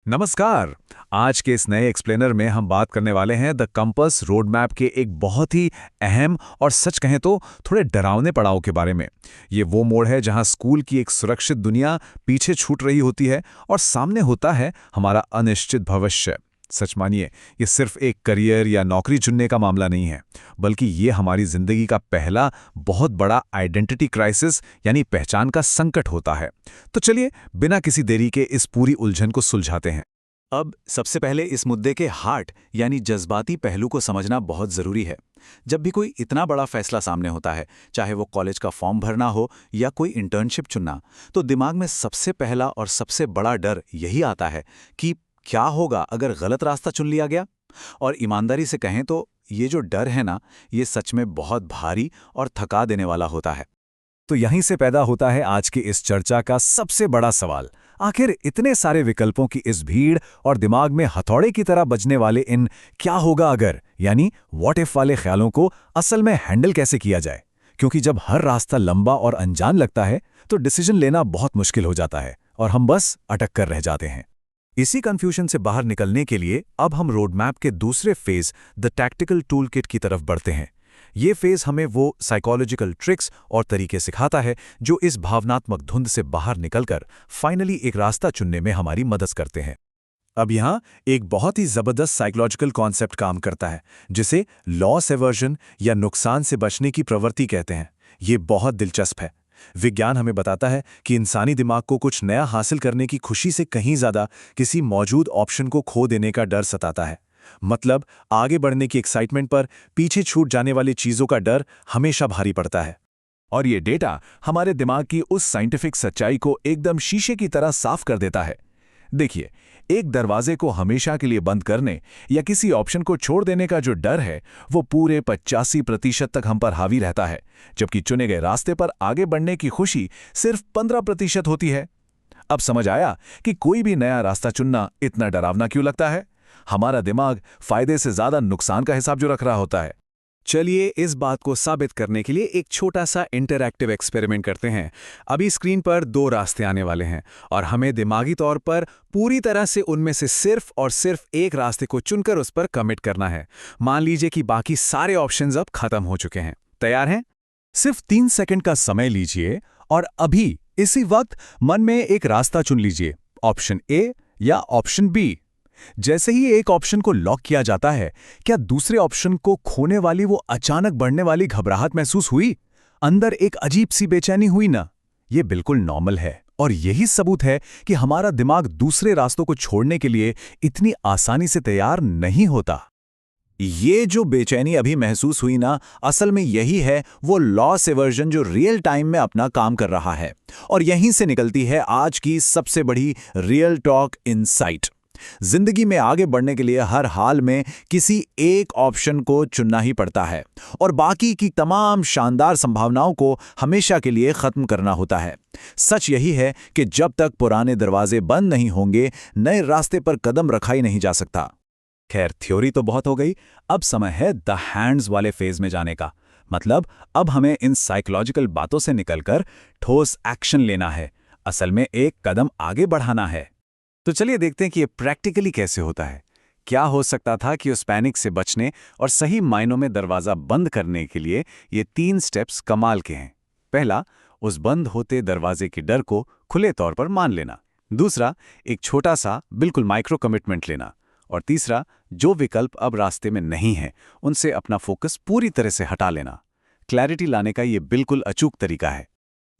नमस्कार। आज के इस नए एक्सप्लेनर में हम बात करने वाले हैं द कंपास रोड मैप के एक बहुत ही अहम और सच कहें तो थोड़े डरावने पड़ाव के बारे में। ये वो मोड़ है जहां स्कूल की एक सुरक्षित दुनिया पीछे छूट रही होती है और सामने होता है हमारा अनिश्चित भविष्य। सच मानिए, ये सिर्फ एक करियर या नौकरी चुनने का मामला नहीं है, बल्कि ये हमारी जिंदगी का पहला बहुत बड़ा आइडेंटिटी क्राइसिस यानी पहचान का संकट होता है। तो चलिए बिना किसी देरी के इस पूरी उलझन को सुलझाते हैं। अब सबसे पहले इस मुद्दे के हार्ट यानी जज्बाती पहलू को समझना बहुत ज़रूरी है। जब भी कोई इतना बड़ा फैसला सामने होता है, चाहे वो कॉलेज का फॉर्म भरना हो या कोई इंटर्नशिप चुनना, तो दिमाग में सबसे पहला और सबसे बड़ा डर यही आता है कि क्या होगा अगर गलत रास्ता चुन लिया गया। और ईमानदारी से कहें तो ये जो डर है ना, ये सच में बहुत भारी और थका देने वाला होता है। तो यहीं से पैदा होता है आज की इस चर्चा का सबसे बड़ा सवाल। आखिर इतने सारे विकल्पों की इस भीड़ और दिमाग में हथौड़े की तरह बजने वाले इन क्या होगा अगर यानी व्हाट इफ वाले ख्यालों को असल में हैंडल कैसे किया जाए। क्योंकि जब हर रास्ता लंबा और अनजान लगता है तो डिसीजन लेना बहुत मुश्किल हो जाता है और हम बस अटक कर रह जाते हैं। इसी कंफ्यूजन से बाहर निकलने के लिए अब हम रोड मैप के दूसरे phase the tactical tool kit की तरफ बढ़ते हैं। ये फेज हमें वो साइकोलॉजिकल ट्रिक्स और तरीके सिखाता है जो इस भावनात्मक धुंध से बाहर निकलकर फाइनली एक रास्ता चुनने में हमारी मदद करते हैं। अब यहाँ एक बहुत ही जबरदस्त साइकोलॉजिकल कॉन्सेप्ट काम करता है, जिसे लॉस एवर्जन या नुकसान से बचने की प्रवृत्ति कहते हैं। ये बहुत दिलचस्प है। विज्ञान हमें बताता है कि इंसानी दिमाग को कुछ नया हासिल करने की खुशी से कहीं ज्यादा किसी मौजूद ऑप्शन को खो देने का डर सताता है। मतलब आगे बढ़ने की एक्साइटमेंट पर पीछे छूट जाने वाली चीजों का डर हमेशा भारी पड़ता है। और ये डेटा हमारे दिमाग की उस साइंटिफिक सच्चाई को एकदम शीशे की तरह साफ कर देता है। देखिए, एक दरवाजे को हमेशा के लिए बंद करने या किसी ऑप्शन को छोड़ देने का जो डर है, वो पूरे 85% तक हम पर हावी रहता है, जबकि चुने गए रास्ते पर आगे बढ़ने की खुशी सिर्फ 15% होती है। अब समझ आया कि कोई भी नया रास्ता चुनना इतना डरावना क्यों लगता है। हमारा दिमाग फायदे से ज्यादा नुकसान का हिसाब जो रख रहा होता है। चलिए इस बात को साबित करने के लिए एक छोटा सा इंटरैक्टिव एक्सपेरिमेंट करते हैं। अभी स्क्रीन पर दो रास्ते आने वाले हैं और हमें दिमागी तौर पर पूरी तरह से उनमें से सिर्फ और सिर्फ एक रास्ते को चुनकर उस पर कमिट करना है। मान लीजिए कि बाकी सारे ऑप्शंस अब खत्म हो चुके हैं। तैयार हैं? सिर्फ 3 सेकंड का समय लीजिए और अभी इसी वक्त मन में एक रास्ता चुन लीजिए, ऑप्शन ए या ऑप्शन बी। जैसे ही एक ऑप्शन को लॉक किया जाता है, क्या दूसरे ऑप्शन को खोने वाली वो अचानक बढ़ने वाली घबराहट महसूस हुई? अंदर एक अजीब सी बेचैनी हुई ना? ये बिल्कुल नॉर्मल है और यही सबूत है कि हमारा दिमाग दूसरे रास्तों को छोड़ने के लिए इतनी आसानी से तैयार नहीं होता। ये जो बेचैनी अभी महसूस हुई ना, असल में यही है वो लॉस एवर्जन जो रियल टाइम में अपना काम कर रहा है। और यहीं से निकलती है आज की सबसे बड़ी रियल टॉक इनसाइट। जिंदगी में आगे बढ़ने के लिए हर हाल में किसी एक ऑप्शन को चुनना ही पड़ता है और बाकी की तमाम शानदार संभावनाओं को हमेशा के लिए खत्म करना होता है। सच यही है कि जब तक पुराने दरवाजे बंद नहीं होंगे, नए रास्ते पर कदम रखा ही नहीं जा सकता। खैर, थ्योरी तो बहुत हो गई। अब समय है द हैंड्स वाले फेज में जाने का। मतलब अब हमें इन साइकोलॉजिकल बातों से निकलकर ठोस एक्शन लेना है, असल में एक कदम आगे बढ़ाना है। तो चलिए देखते हैं कि ये प्रैक्टिकली कैसे होता है। क्या हो सकता था कि उस पैनिक से बचने और सही मायनों में दरवाजा बंद करने के लिए ये 3 स्टेप्स कमाल के हैं। पहला, उस बंद होते दरवाजे के डर को खुले तौर पर मान लेना। दूसरा, एक छोटा सा बिल्कुल माइक्रो कमिटमेंट लेना। और तीसरा, जो विकल्प अब रास्ते में नहीं है उनसे अपना फोकस पूरी तरह से हटा लेना। क्लैरिटी लाने का ये बिल्कुल अचूक तरीका है।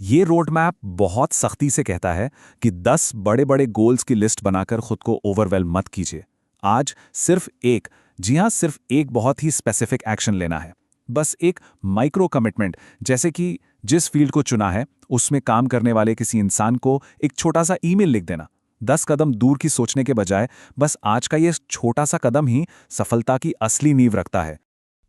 ये रोड मैप बहुत सख्ती से कहता है कि 10 बड़े बड़े गोल्स की लिस्ट बनाकर खुद को ओवरवेल्म मत कीजिए। आज सिर्फ एक, जी हाँ सिर्फ एक बहुत ही स्पेसिफिक एक्शन लेना है। बस एक माइक्रो कमिटमेंट, जैसे कि जिस फील्ड को चुना है उसमें काम करने वाले किसी इंसान को एक छोटा सा ईमेल लिख देना। 10 कदम दूर की सोचने के बजाय बस आज का ये छोटा सा कदम ही सफलता की असली नींव रखता है।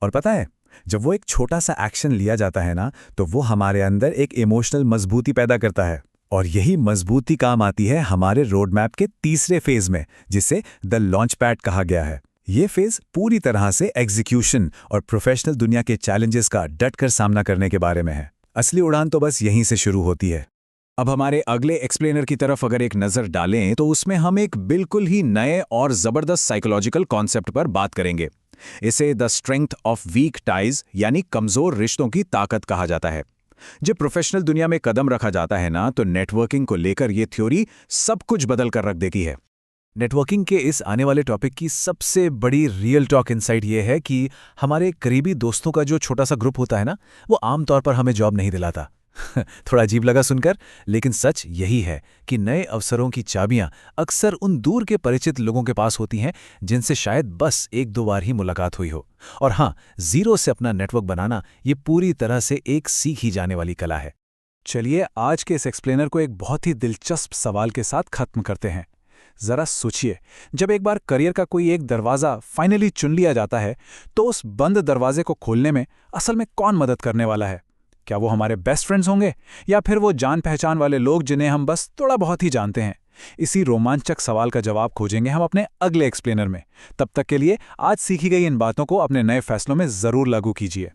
और पता है, जब वो एक छोटा सा एक्शन लिया जाता है ना, तो वो हमारे अंदर एक इमोशनल मजबूती पैदा करता है। और यही मजबूती काम आती है हमारे रोड मैप के तीसरे फेज में, जिसे द लॉन्च पैड कहा गया है। ये फेज पूरी तरह से एग्जीक्यूशन और प्रोफेशनल दुनिया के चैलेंजेस का डटकर सामना करने के बारे में है। असली उड़ान तो बस यहीं से शुरू होती है। अब हमारे अगले एक्सप्लेनर की तरफ अगर एक नज़र डालें तो उसमें हम एक बिल्कुल ही नए और ज़बरदस्त साइकोलॉजिकल कॉन्सेप्ट पर बात करेंगे। इसे the strength of weak ties यानी कमज़ोर रिश्तों की ताकत कहा जाता है। जब प्रोफेशनल दुनिया में कदम रखा जाता है ना, तो नेटवर्किंग को लेकर ये थ्योरी सब कुछ बदल कर रख देती है। नेटवर्किंग के इस आने वाले टॉपिक की सबसे बड़ी रियल टॉक इनसाइट ये है कि हमारे करीबी दोस्तों का जो छोटा सा ग्रुप होता है ना, वो आमतौर पर हमें जॉब नहीं दिलाता। थोड़ा अजीब लगा सुनकर, लेकिन सच यही है कि नए अवसरों की चाबियां अक्सर उन दूर के परिचित लोगों के पास होती हैं जिनसे शायद बस एक दो बार ही मुलाकात हुई हो। और हाँ, जीरो से अपना नेटवर्क बनाना ये पूरी तरह से एक सीखी जाने वाली कला है। चलिए आज के इस एक्सप्लेनर को एक बहुत ही दिलचस्प सवाल के साथ खत्म करते हैं। जरा सोचिए, जब एक बार करियर का कोई एक दरवाज़ा फाइनली चुन लिया जाता है, तो उस बंद दरवाजे को खोलने में असल में कौन मदद करने वाला है? क्या वो हमारे बेस्ट फ्रेंड्स होंगे, या फिर वो जान पहचान वाले लोग जिन्हें हम बस थोड़ा बहुत ही जानते हैं? इसी रोमांचक सवाल का जवाब खोजेंगे हम अपने अगले एक्सप्लेनर में। तब तक के लिए आज सीखी गई इन बातों को अपने नए फैसलों में ज़रूर लागू कीजिए।